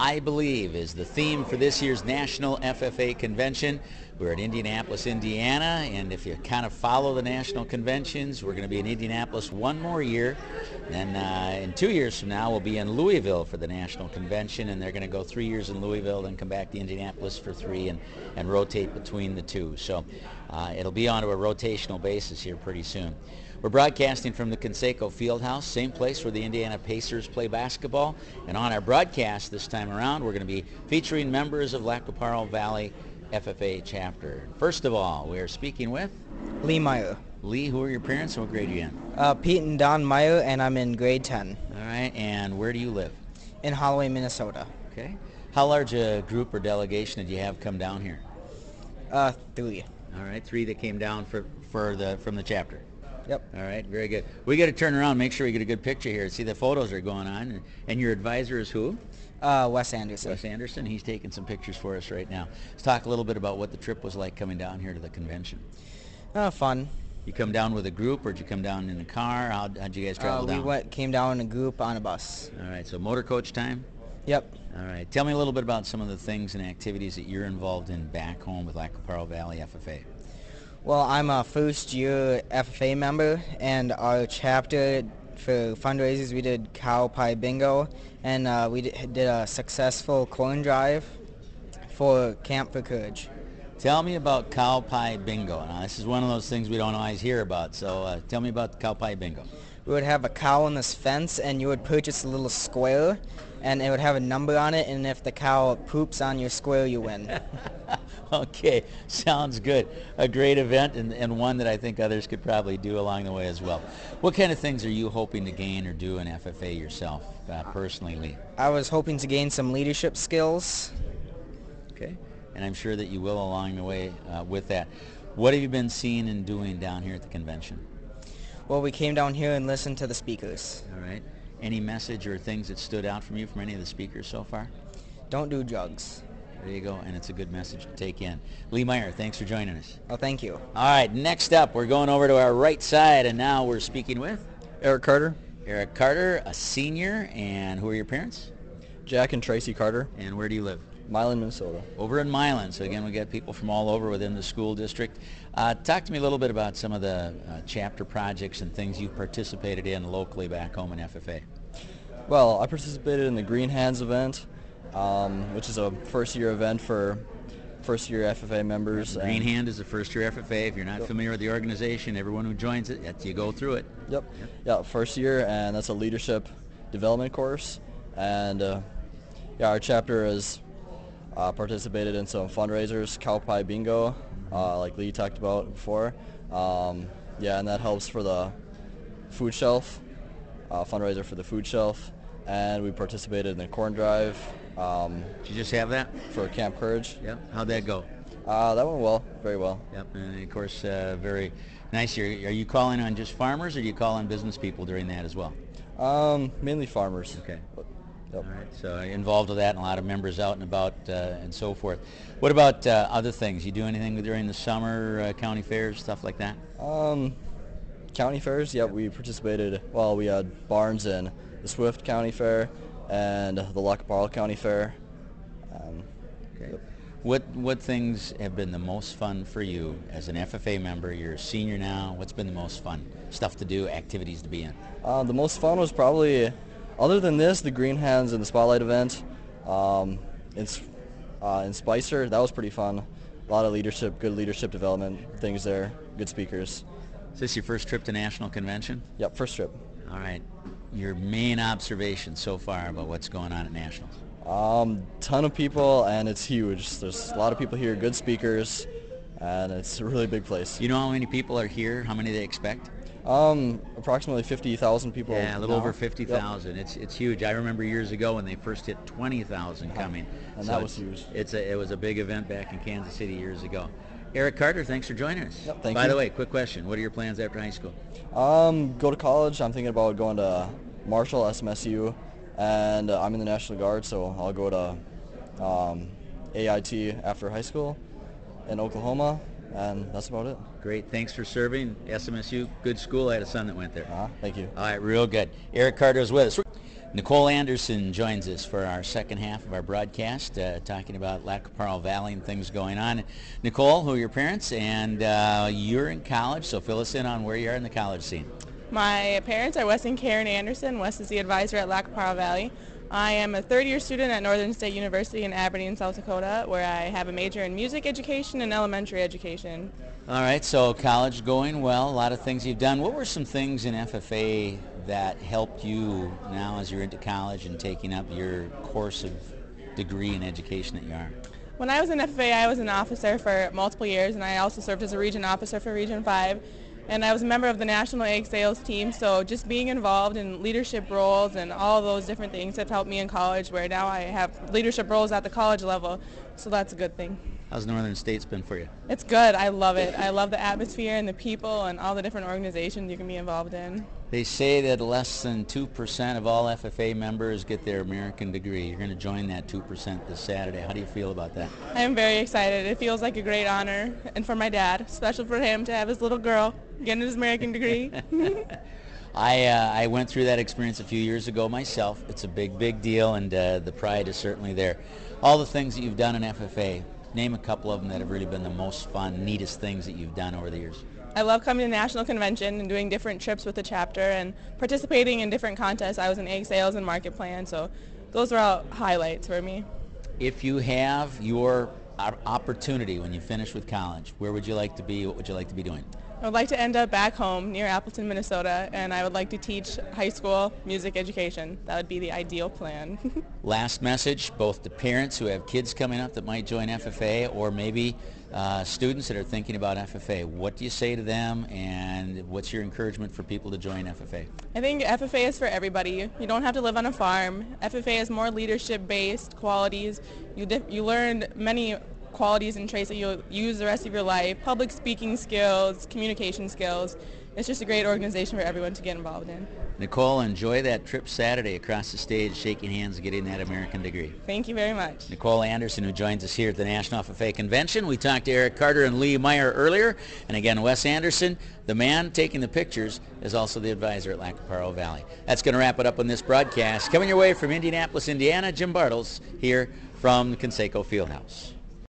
I Believe is the theme for this year's National FFA Convention. We're at Indianapolis, Indiana, and if you kind of follow the national conventions, we're going to be in Indianapolis one more year. Then in 2 years from now, we'll be in Louisville for the national convention, and they're going to go 3 years in Louisville, then come back to Indianapolis for 3 and rotate between the two. So it'll be on a rotational basis here pretty soon. We're broadcasting from the Conseco Fieldhouse, same place where the Indiana Pacers play basketball. And on our broadcast this time around, we're going to be featuring members of Lqpv Valley FFA chapter. First of all, we are speaking with Lee Meyer. Lee, who are your parents and what grade are you in? Pete and Don Meyer, and I'm in grade 10. All right, and where do you live? In Holloway, Minnesota. Okay. How large a group or delegation did you have come down here? 3. All right, 3 that came down from the chapter. Yep. All right, very good. We got to turn around, make sure we get a good picture here. See, the photos are going on. And your advisor is who? Wes Anderson. Wes Anderson. He's taking some pictures for us right now. Let's talk a little bit about what the trip was like coming down here to the convention. Fun. You come down with a group, or did you come down in a car? How'd you guys travel down? We came down in a group on a bus. All right, so motor coach time? Yep. All right. Tell me a little bit about some of the things and activities that you're involved in back home with Lqpv Valley FFA. Well, I'm a first-year FFA member, and our chapter for fundraisers, we did cow pie bingo, and we did a successful corn drive for Camp for Courage. Tell me about cow pie bingo. Now, this is one of those things we don't always hear about, so tell me about the cow pie bingo. We would have a cow on this fence, and you would purchase a little square, and it would have a number on it, and if the cow poops on your square, you win. Okay, sounds good. A great event, and one that I think others could probably do along the way as well. What kind of things are you hoping to gain or do in FFA yourself, personally, Lee? I was hoping to gain some leadership skills. Okay, and I'm sure that you will along the way with that. What have you been seeing and doing down here at the convention? Well, we came down here and listened to the speakers. All right. Any message or things that stood out from you from any of the speakers so far? Don't do drugs. There you go, and it's a good message to take in. Lee Meyer, thanks for joining us. Oh, thank you. All right, next up, we're going over to our right side, and now we're speaking with? Eric Carter. Eric Carter, a senior, and who are your parents? Jack and Tracy Carter. And where do you live? Milan, Minnesota. Over in Milan. So again, we got people from all over within the school district. Talk to me a little bit about some of the chapter projects and things you've participated in locally back home in FFA. Well, I participated in the Green Hands event, which is a first-year event for first-year FFA members. Green Hand is a first-year FFA. If you're not familiar with the organization, everyone who joins it, you go through it. Yep. Yeah, first year, and that's a leadership development course. And yeah, our chapter has participated in some fundraisers, cow pie bingo, like Lee talked about before. Yeah, and that helps for the food shelf, fundraiser for the food shelf. And we participated in the corn drive. Did you just have that? For Camp Courage. Yep. How'd that go? That went well, very well. Yep, and of course, very nice. Are you calling on just farmers, or do you call on business people during that as well? Mainly farmers. Okay. Yep. All right, so involved with that, and a lot of members out and about and so forth. What about other things? You do anything during the summer, county fairs, stuff like that? County fairs, yep, we participated. Well, we had barns in the Swift County Fair and the Lqpv County Fair. Okay. Yep. What things have been the most fun for you as an FFA member? You're a senior now. What's been the most fun stuff to do, activities to be in? The most fun was probably, other than this, the Green Hands and the Spotlight event. In Spicer, that was pretty fun. A lot of leadership, good leadership development things there, good speakers. Is this your first trip to National Convention? Yep, first trip. All right. Your main observation so far about what's going on at Nationals? Ton of people, and it's huge. There's a lot of people here, good speakers, and it's a really big place. You know how many people are here? How many they expect? Approximately 50,000 people. Yeah, a little now. over 50,000. Yep. It's huge. I remember years ago when they first hit 20,000 coming. And so that was huge. It was a big event back in Kansas City years ago. Eric Carter, thanks for joining us. Yep, thank By you. the way, quick question. What are your plans after high school? Go to college. I'm thinking about going to Marshall, SMSU, and I'm in the National Guard, so I'll go to AIT after high school in Oklahoma, and that's about it. Great. Thanks for serving. SMSU, good school. I had a son that went there. Thank you. All right, real good. Eric Carter is with us. Nicole Anderson joins us for our second half of our broadcast, talking about Lqpv Valley and things going on. Nicole, who are your parents? And you're in college, so fill us in on where you are in the college scene. My parents are Wes and Karen Anderson. Wes is the advisor at Lqpv Valley. I am a third-year student at Northern State University in Aberdeen, South Dakota, where I have a major in music education and elementary education. All right, so college going well, a lot of things you've done. What were some things in FFA that helped you now as you're into college and taking up your course of degree in education that you are? When I was in FFA, I was an officer for multiple years, and I also served as a region officer for Region 5. And I was a member of the national egg sales team, so just being involved in leadership roles and all those different things have helped me in college, where now I have leadership roles at the college level, so that's a good thing. How's Northern States been for you? It's good. I love it. I love the atmosphere and the people and all the different organizations you can be involved in. They say that less than 2% of all FFA members get their American degree. You're going to join that 2% this Saturday. How do you feel about that? I am very excited. It feels like a great honor, and for my dad, special for him to have his little girl getting his American degree. I went through that experience a few years ago myself. It's a big, big deal, and the pride is certainly there. All the things that you've done in FFA, name a couple of them that have really been the most fun, neatest things that you've done over the years. I love coming to National Convention and doing different trips with the chapter and participating in different contests. I was in egg sales and market plan, so those were all highlights for me. If you have your opportunity when you finish with college, where would you like to be? What would you like to be doing? I would like to end up back home near Appleton, Minnesota, and I would like to teach high school music education. That would be the ideal plan. Last message, both to parents who have kids coming up that might join FFA, or maybe students that are thinking about FFA. What do you say to them, and what's your encouragement for people to join FFA? I think FFA is for everybody. You don't have to live on a farm. FFA is more leadership-based qualities. You learn many qualities and traits that you'll use the rest of your life, public speaking skills, communication skills. It's just a great organization for everyone to get involved in. Nicole, enjoy that trip Saturday across the stage, shaking hands and getting that American degree. Thank you very much. Nicole Anderson, who joins us here at the National FFA Convention. We talked to Eric Carter and Lee Meyer earlier, and again, Wes Anderson, the man taking the pictures, is also the advisor at Lqpv Valley. That's going to wrap it up on this broadcast. Coming your way from Indianapolis, Indiana, Jim Bartles here from the Conseco Fieldhouse.